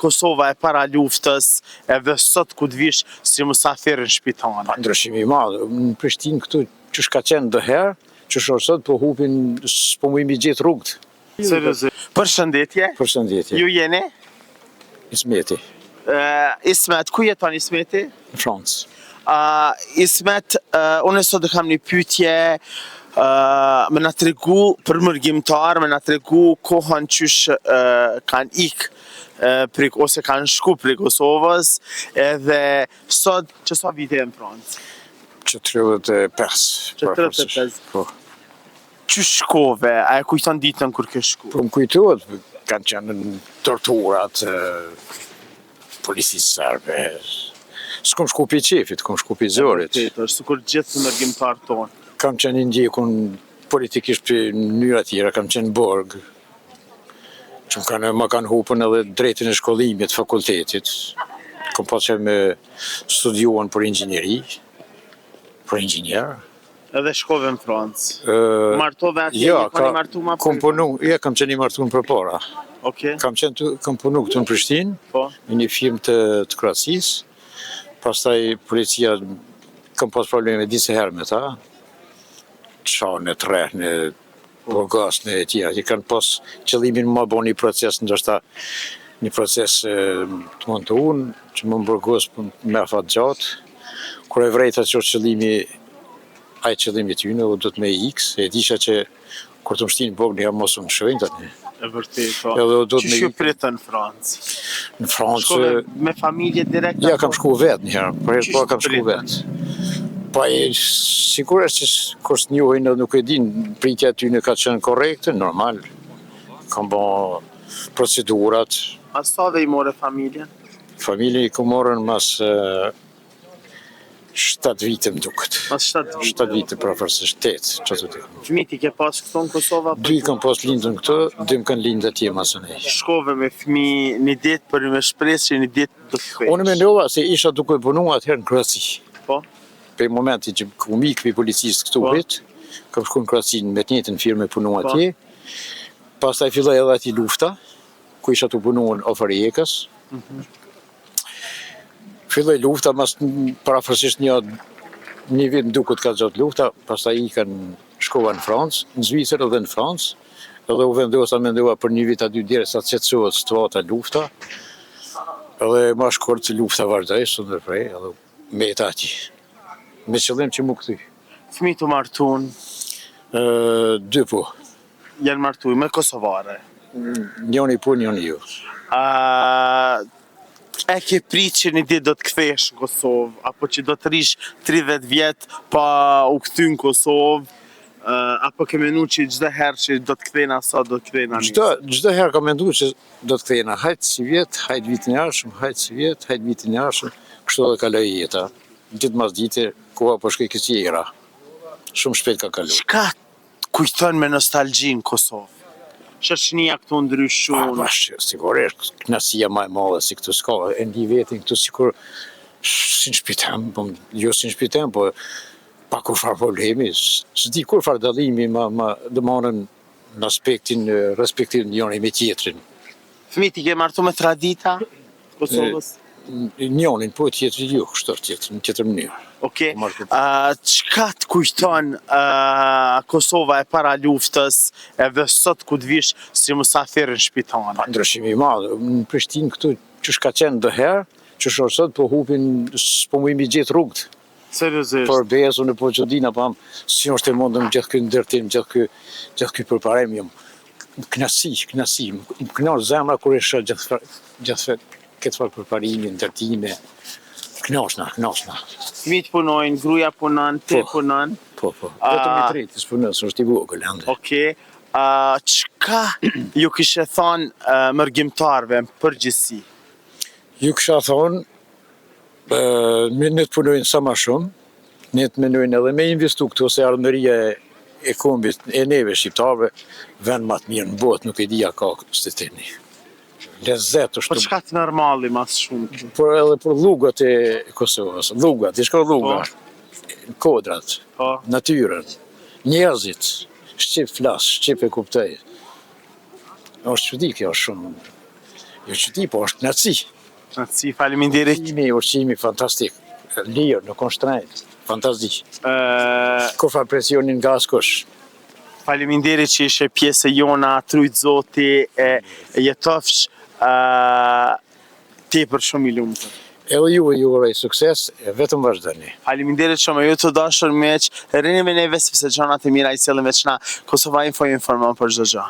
Kosova e para luftës edhe sot ku të vish si musafir në shpitane? Ndryshimi i madh. Në Prishtinë këtu që ka qenë ndëherë, që sot po hupin, s'po mujmë i gjetë rrugët. Seriozisht. Përshëndetje. Përshëndetje. Ju jeni? Ismeti. Ismet, ku jeton Ismeti? Në Francë. Ismet, unë sot do kam një pyetje, me na tregu për mërgjimtar, me na tregu kohën qysh kanë ikë ose kanë shku prej Kosovës, edhe sot që sa vite në Francë? Që 35. Që 35. Po. Që shkove? A e kujton ditën kur ke shku? Po më kujtohet, kanë qenë torturat, policisë serbe. S'kom shku pi qefit, kom shku pi zorit. Sikur gjithë mërgjimtar tonë. Kam qenë ndjekun politikisht për mënyra tjera, kam qenë borg. Që më kanë hupën edhe drejtin e shkollimit, fakultetit. Kom pas që me studiuan për inxhinieri, për inxhinier. Edhe shkove në Francë. Martove atje, ja, kanë martu ma për? Kam qenë i martu në përpara. Okay. Kam punu këtu në Prishtinë, po? Në një firmë të krasisë. Pastaj policia, kam pas probleme disa herë me ta. Çane, trehne, burgasne e tjera. Që kanë pas qëllimin më bo një proces, ndoshta një proces të mund të unë, që më burgos me afat gjatë. Kur e vrejta që qëllimi, ai qëllimi tyne, o do të me X, e disha që kur të më shtinë bogë një mos më shëvejnë të një. E vërtet, që shju pritë në Francë? Në Francë... Shkove me familje direkt? Ja, kam shku vetë njëherë, për herë po kam shku vetë. Pa e sigurisht që kur së njohin edhe nuk e din, pritja tyne ka qenë korekte, normal. Kam bo procedurat. A sa dhe i more familjen? Familje i ku morën mas 7 vite më duket. Mas 7 vite? 7 vite, pra përse 8, që të të. Fëmijët i ke pas këto në Kosova? 2 kam pas lindën këto, 2 kam lindë atje masë nej. Shkove me fëmijë një ditë për me shpresë që një ditë do të kthehesh. Unë mendova se isha duke punu atëherë në Kroaci. Po? Për momenti që ku mik për policisë këtu vit, kam shku në Kroaci me të njëjtën firmë punu atje. Pastaj filloi edhe aty lufta, ku isha të punu në Ofarjekës. Filloi lufta, mas parafërsisht një vit më duket ka gjatë lufta, pastaj shkova në Francë, në Zvicër edhe në Francë, edhe u mendova për një vit aty deri sa të qetësohet situata lufta. Edhe më shkurt që lufta vazhdoi sot ndërprej, edhe meta aty. Me qëllim që mu kthy. Fëmijët u martuan? 2 po. Janë martuar me kosovare? Njëri po, njëri jo. E ke prit që një ditë do të kthesh në Kosovë, apo që do të rish 30 vjetë pa u kthy në Kosovë, apo ke menu që çdo herë që do të kthena sa do të kthena një? Çdo herë kam menduar që do të kthena, hajt si vjet, hajt vitin e ardhshëm, hajt si vjet, hajt vitin e ardhshëm, kështu do kaloj jeta. Ditë mas dite, koha po shkoj kësjera. Shumë shpejt ka kaluar. Çka kujton me nostalgji në Kosovë? Shoqënia këtu ndryshuar. Sigurisht, kënaqësia më e madhe si këtu s'ka, e ndi vetin këtu sikur si në shpitem, jo si në shpitem, po pa kur farë problemi, s'di kur farë dallimi ma dëmonën në aspektin respektiv njëri me tjetrin. Fëmijët i ke martu me tradita Kosovës? Njënin, po tjetrin jo, kështu në tjetër mënyrë. Okej. Çka të kujton Kosova e para luftës edhe sot ku të vish si musafir në shpitane? Ndryshimi i madh. Në Prishtinë këtu që ka qenë ndëherë, që sot po hupin, s'po mujmë i gjetë rrugët. Seriozisht? Por besu në po që dina, pam, si është e mundëm gjithë këtë ndërtim, gjithë këtë përparem, kënaqësi. Më kënaq zemra kur e shoh gjithë këtë farë përparimi, ndërtime. Knashna. Fëmijët punojnë, gruaja punon, ti punon? Po. Vetëm i tretë punon, s'është i vogël ende. Okej. Çka ju kishe thonë mërgjimtarve në përgjithësi? Ju kisha thonë, ne të punojnë sa më shumë, ne të menojnë edhe me investu këtu, se ardhmëria e kombit, e neve shqiptarve, vend më të mirë në botë, nuk e dija ka steteni. Lezet është... Po çka të normali mas shumë? Por edhe për lugat e Kosovës, i shko lugat, kodrat, natyrën, njerëzit, shqip flas, shqip e kuptoj. Është çudi kjo shumë. Jo që ti, po është knatësi. Si, faleminderit. Ushqimi fantastik. Lirë, nuk është shtrenjtë. Fantastik. Ë, Kur fa presionin nga askush. Faleminderit që ishe pjesë e jona, trujt zoti, e jetofsh tepër shumë i lumtur. Edhe ju uroj sukses, e vetëm vazhdoni. Faleminderit shumë, ju të dashur miq, rini me neve sepse gjanat e mira i sjellin veç na. Kosova Info ju informon për çdo gjë.